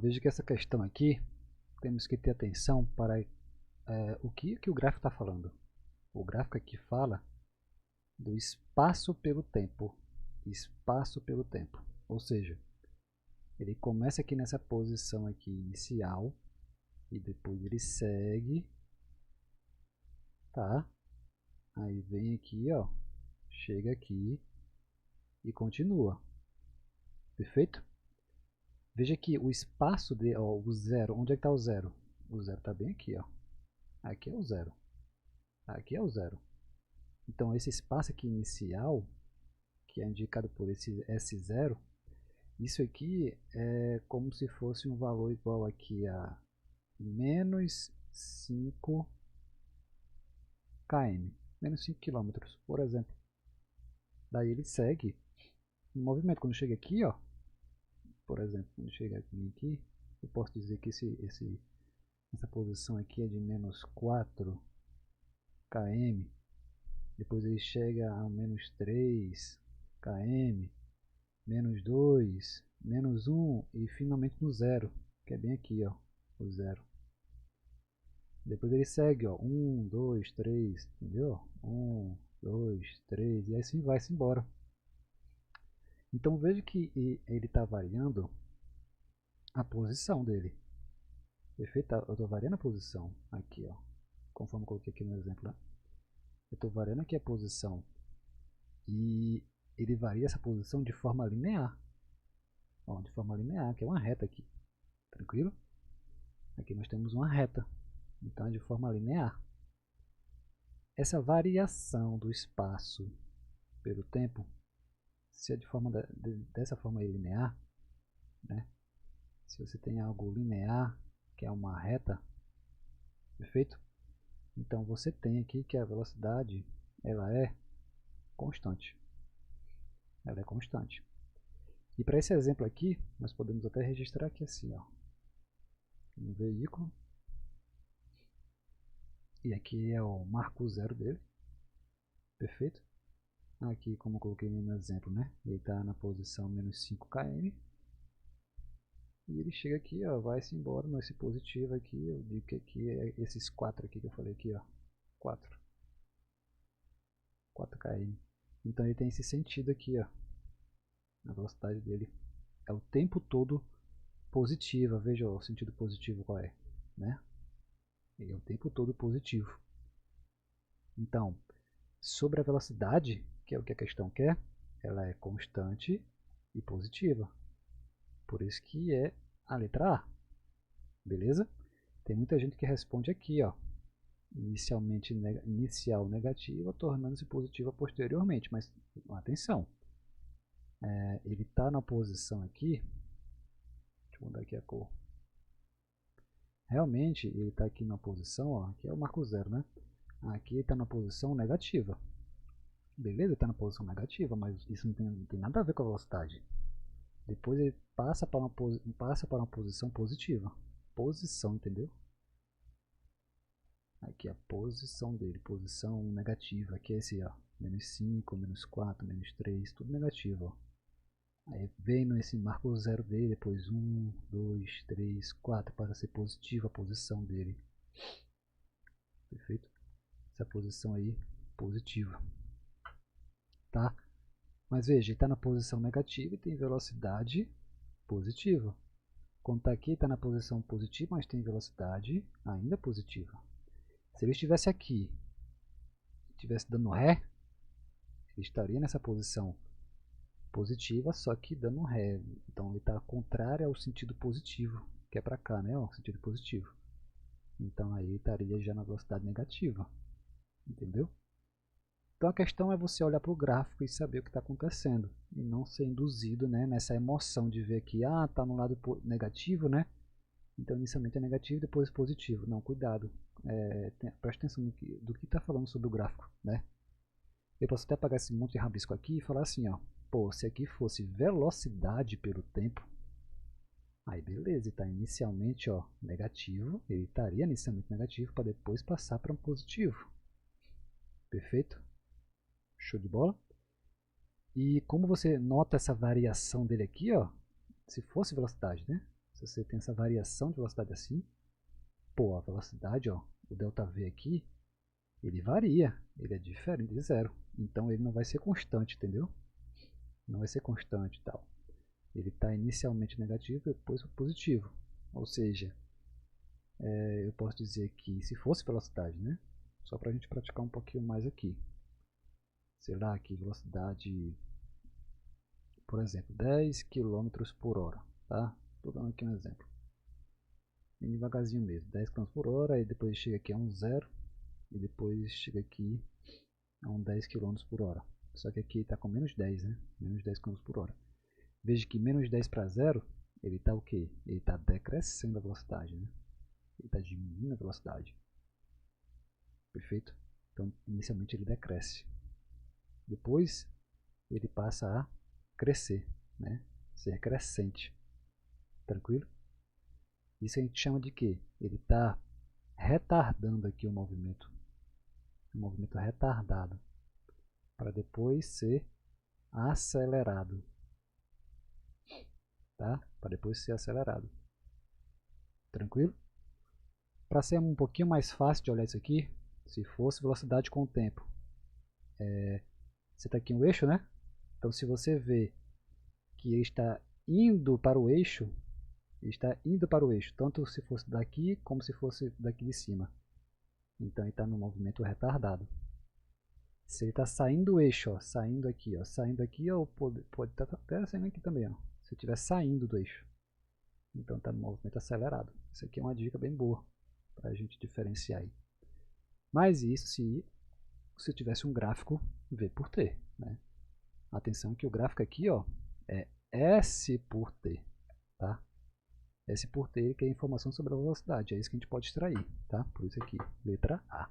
Veja que essa questão aqui, temos que ter atenção para o que o gráfico está falando. O gráfico aqui fala do espaço pelo tempo. Espaço pelo tempo. Ou seja, ele começa aqui nessa posição aqui inicial e depois ele segue, tá? Aí vem aqui, ó, chega aqui e continua. Perfeito? Veja que o espaço de, ó, o zero, onde é que está o zero? O zero está bem aqui, ó. Aqui é o zero. Aqui é o zero. Então esse espaço aqui inicial, que é indicado por esse S0, isso aqui é como se fosse um valor igual aqui a menos 5 km, menos 5 km, por exemplo. Daí ele segue o movimento. Quando chega aqui, ó, por exemplo, quando chega aqui, eu posso dizer que essa posição aqui é de menos 4 km. Depois ele chega a menos 3 km, menos 2, menos 1 e finalmente no zero, que é bem aqui, ó, o zero. Depois ele segue, ó, 1, 2, 3, entendeu? 1, 2, 3 e assim vai-se embora. Então veja que ele está variando a posição dele. Perfeito? Eu estou variando a posição aqui, ó, conforme eu coloquei aqui no exemplo, né? Eu estou variando aqui a posição e ele varia essa posição de forma linear. Ó, de forma linear, que é uma reta aqui. Tranquilo? Aqui nós temos uma reta, então é de forma linear. Essa variação do espaço pelo tempo, se é dessa forma linear, né? Se você tem algo linear, que é uma reta, perfeito? Então você tem aqui que a velocidade ela é constante. Ela é constante. E para esse exemplo aqui, nós podemos até registrar aqui assim, ó, um veículo. E aqui é o marco zero dele. Perfeito? Aqui, como eu coloquei no exemplo, né? Ele está na posição menos 5 km. E ele chega aqui, ó, vai-se embora nesse positivo aqui. Eu digo que aqui é esses 4 aqui que eu falei aqui, ó. 4 km. Então ele tem esse sentido aqui, ó. A velocidade dele é o tempo todo positiva. Veja ó, o sentido positivo qual é, né? Ele é o tempo todo positivo. Então, sobre a velocidade, que é o que a questão quer, ela é constante e positiva. Por isso que é a letra A. Beleza? Tem muita gente que responde aqui, ó. Inicial negativa, tornando-se positiva posteriormente. Mas atenção, ele está na posição aqui. Deixa eu mudar aqui a cor. Realmente ele está aqui na posição, ó, aqui é o marco zero, né? Aqui ele está na posição negativa. Beleza? Está na posição negativa, mas isso não tem nada a ver com a velocidade. Depois ele passa para uma posição positiva. Posição, entendeu? Aqui a posição dele, posição negativa. Aqui é esse, ó, menos 5, menos 4, menos 3, tudo negativo, ó. Aí vem nesse marco zero dele, depois 1, 2, 3, 4, para ser positiva a posição dele. Perfeito? Essa posição aí, positiva. Tá? Mas veja, ele está na posição negativa e tem velocidade positiva. Quando está aqui, está na posição positiva, mas tem velocidade ainda positiva. Se ele estivesse aqui, estivesse dando ré, ele estaria nessa posição positiva, só que dando ré. Então ele está contrário ao sentido positivo, que é para cá, né? Ó, sentido positivo. Então aí estaria já na velocidade negativa. Entendeu? Então a questão é você olhar para o gráfico e saber o que está acontecendo. E não ser induzido, né, nessa emoção de ver que está no lado negativo, né? Então inicialmente é negativo, depois positivo. Não, cuidado. Preste atenção do que está falando sobre o gráfico, né? Eu posso até apagar esse monte de rabisco aqui e falar assim, ó. Pô, se aqui fosse velocidade pelo tempo, aí beleza, está inicialmente ó, negativo, ele estaria inicialmente negativo para depois passar para um positivo. Perfeito? Show de bola? E como você nota essa variação dele aqui, ó, se fosse velocidade, né? Se você tem essa variação de velocidade assim, pô, a velocidade, ó, o ΔV aqui, ele varia, ele é diferente de zero. Então ele não vai ser constante, entendeu? Não vai ser constante e tal. Ele está inicialmente negativo e depois positivo. Ou seja, eu posso dizer que se fosse velocidade, né? Só para a gente praticar um pouquinho mais aqui. Sei lá, aqui velocidade, por exemplo, 10 km por hora, tá? Estou dando aqui um exemplo. Bem devagarzinho mesmo, 10 km por hora, e depois chega aqui a um zero, e depois chega aqui a um 10 km por hora. Só que aqui está com menos 10, né? Menos 10 km por hora. Veja que menos 10 para zero, ele está o quê? Ele está decrescendo a velocidade, né? Ele está diminuindo a velocidade. Perfeito? Então, inicialmente ele decresce. Depois, ele passa a crescer, né? Ser crescente. Tranquilo? Isso a gente chama de quê? Ele está retardando aqui o movimento. Um movimento retardado. Para depois ser acelerado. Tá? Para depois ser acelerado. Tranquilo? Para ser um pouquinho mais fácil de olhar isso aqui, se fosse velocidade com o tempo. Você está aqui no eixo, né? Então se você vê que ele está indo para o eixo, tanto se fosse daqui como se fosse daqui de cima. Então ele está no movimento retardado. Se ele está saindo do eixo, ó, saindo aqui, ou pode estar até saindo aqui também, ó, se estiver saindo do eixo. Então está no movimento acelerado. Isso aqui é uma dica bem boa para a gente diferenciar aí. Mas isso se eu tivesse um gráfico V por T, né? Atenção que o gráfico aqui, ó, é S por T, tá? S por T que é informação sobre a velocidade, é isso que a gente pode extrair, tá? Por isso aqui, letra A.